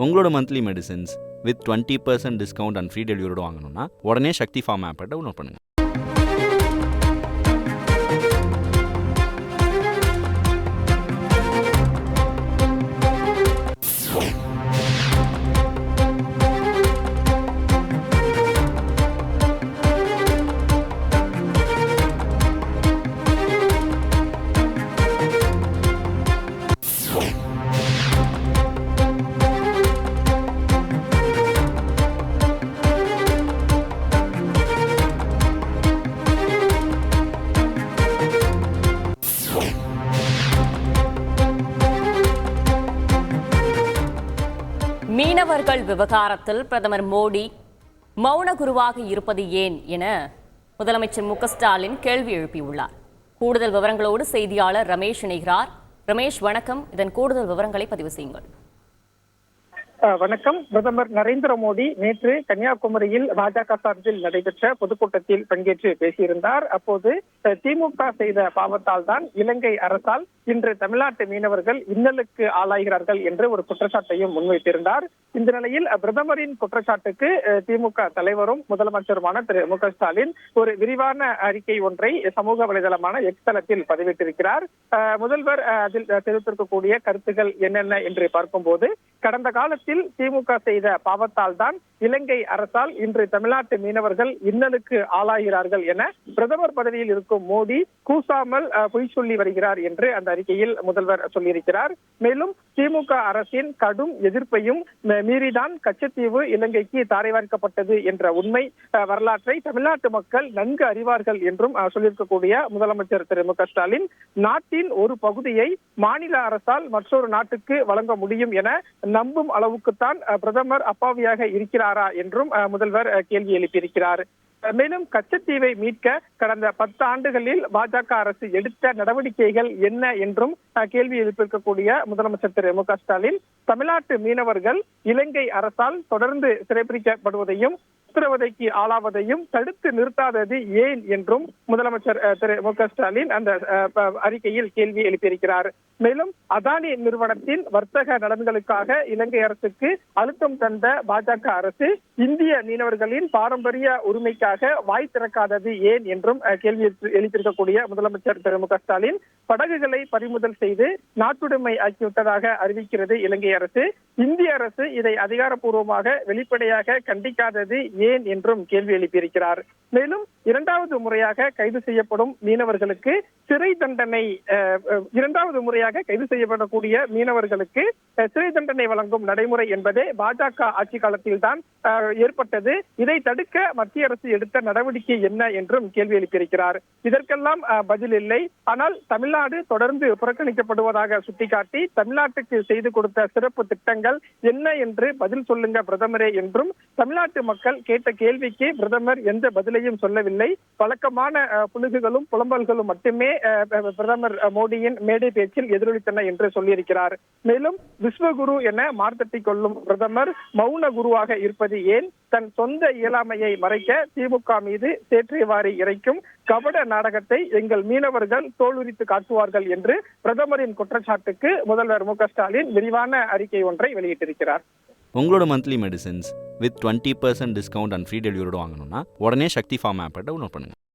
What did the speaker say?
உங்களோட monthly medicines with 20% discount and free டெலிவரியோட வாங்கணும்னா உடனே சக்தி ஃபார்ம் ஆப்பை டவுன்லோட் பண்ணுங்கள். மீனவர்கள் விவகாரத்தில் பிரதமர் மோடி மௌன குருவாக இருப்பது ஏன் என முதலமைச்சர் மு.க.ஸ்டாலின் கேள்வி எழுப்பியுள்ளார். கூடுதல் விவரங்களோடு செய்தியாளர் ரமேஷ் இணைகிறார். ரமேஷ், வணக்கம். இதன் கூடுதல் விவரங்களை பதிவு செய்யுங்கள். வணக்கம். பிரதமர் நரேந்திர மோடி நேற்று கன்னியாகுமரியில் பாஜக சார்பில் நடைபெற்ற பொதுக்கூட்டத்தில் பங்கேற்று பேசியிருந்தார். அப்போது திமுக செய்த பாவத்தால் தான் இலங்கை அரசால் இன்று தமிழ்நாட்டு மீனவர்கள் இன்னலுக்கு ஆளாகிறார்கள் என்று ஒரு குற்றச்சாட்டையும் முன்வைத்திருந்தார். இந்த நிலையில் பிரதமரின் குற்றச்சாட்டுக்கு திமுக தலைவரும் முதலமைச்சருமான திரு மு.க.ஸ்டாலின் ஒரு விரிவான அறிக்கை ஒன்றை சமூக வலைதளமான எக்ஸ் தளத்தில் பதிவிட்டிருக்கிறார். முதல்வர் அதில் தெரிவித்திருக்கக்கூடிய கருத்துக்கள் என்னென்ன என்று பார்க்கும்போது, கடந்த காலத்தில் திமுக செய்த பாவத்தால் தான் இலங்கை அரசால் இன்று தமிழ்நாட்டு மீனவர்கள் இன்னலுக்கு ஆளாகிறார்கள் என பிரதமர் பதவியில் இருக்கும் மோடி கூசாமல் பொய் சொல்லி வருகிறார் என்று அந்த அறிக்கையில் முதல்வர் சொல்லியிருக்கிறார். மேலும் திமுக அரசின் கடும் எதிர்ப்பையும் மீறிதான் கச்சத்தீவு இலங்கைக்கு தாரை வார்க்கப்பட்டது என்ற உண்மை வரலாற்றை தமிழ்நாட்டு மக்கள் நன்கு அறிவார்கள் என்றும் சொல்லியிருக்கக்கூடிய முதலமைச்சர் திரு மு.க.ஸ்டாலின், நாட்டின் ஒரு பகுதியை மாநில அரசால் மற்றொரு நாட்டுக்கு வழங்க முடியும் என நம்பும் அளவுக்குத்தான் பிரதமர் அப்பாவியாக இருக்கிறாரா என்றும் முதல்வர் கேள்வி எழுப்பியிருக்கிறார். மேலும் கச்சத்தீவை மீட்க கடந்த 10 ஆண்டுகளில் பாஜக அரசு எடுத்த நடவடிக்கைகள் என்ன என்றும் கேள்வி எழுப்பியிருக்கக்கூடிய முதலமைச்சர் திரு மு.க.ஸ்டாலின், தமிழ்நாட்டு மீனவர்கள் இலங்கை அரசால் தொடர்ந்து சிறைப்பிடிக்கப்படுவதையும் சித்திரவதைக்கு ஆளாவதையும் தடுத்து நிறுத்தாதது ஏன் என்றும் முதலமைச்சர் திரு மு.க.ஸ்டாலின் அந்த அறிக்கையில் கேள்வி எழுப்பியிருக்கிறார். மேலும் அதானி நிறுவனத்தின் வர்த்தக நலன்களுக்காக இலங்கை அரசுக்கு அழுத்தம் தந்த பாஜக அரசு இந்திய மீனவர்களின் பாரம்பரிய உரிமைக்காக வாய் திறக்காதது ஏன் என்றும் கேள்வி எழுப்பியிருக்கக்கூடிய முதலமைச்சர் திரு மு.க.ஸ்டாலின், படகுகளை பறிமுதல் செய்து நாட்டுடைமை ஆக்கிவிட்டதாக அறிவிக்கிறது இலங்கை அரசு. இந்திய அரசு இதை அதிகாரப்பூர்வமாக வெளிப்படையாக கண்டிக்காதது ஏன் என்றும் கேள்வி எழுப்பியிருக்கிறார். மேலும் இரண்டாவது முறையாக கைது செய்யப்படும் மீனவர்களுக்கு சிறை தண்டனை இரண்டாவது முறையாக கைது செய்யப்படக்கூடிய மீனவர்களுக்கு சிறை தண்டனை வழங்கும் நடைமுறை என்பதே பாஜக ஆட்சி காலத்தில் தான் ஏற்பட்டது. இதை தடுக்க மத்திய அரசு எடுத்த நடவடிக்கை என்ன என்றும் கேள்வி எழுப்பியிருக்கிறார். இதற்கெல்லாம் பதில் இல்லை. ஆனால் தமிழ்நாடு தொடர்ந்து புறக்கணிக்கப்படுவதாக சுட்டிக்காட்டி தமிழ்நாட்டுக்கு செய்து கொடுத்த சிறப்பு திட்டங்கள் என்ன என்று பதில் சொல்லுங்க பிரதமரே என்றும் தமிழ்நாட்டு மக்கள் கேட்ட கேள்விக்கு பிரதமர் எந்த பதிலையும் சொல்லவில்லை. வழக்கமான புழுகுகளும் புலம்பல்களும் மட்டுமே பிரதமர் மோடியின் மேடை பேச்சில் எதிரொலித்தன என்று சொல்லியிருக்கிறார். மேலும் விஸ்வகுரு என மார்த்தட்டிக் கொள்ளும் பிரதமர் மௌன குருவாக இருப்பது ஏன்? தன் சொந்த இயலாமையை மறைக்க திமுக மீது சேற்றிவாரி இறைக்கும் கபட நாடகத்தை எங்கள் மீனவர்கள் தோலுரித்து காட்டுவார்கள் என்று பிரதமரின் குற்றச்சாட்டுக்கு முதல்வர் மு.க.ஸ்டாலின் விரிவான அறிக்கை ஒன்றை வெளியிட்டிருக்கிறார். உங்களோட monthly medicines with 20% discount and free டெலிவரியோட வாங்கணும்னா உடனே சக்தி ஃபார்ம் ஆப்பை டவுன்லோட் பண்ணுங்கள்.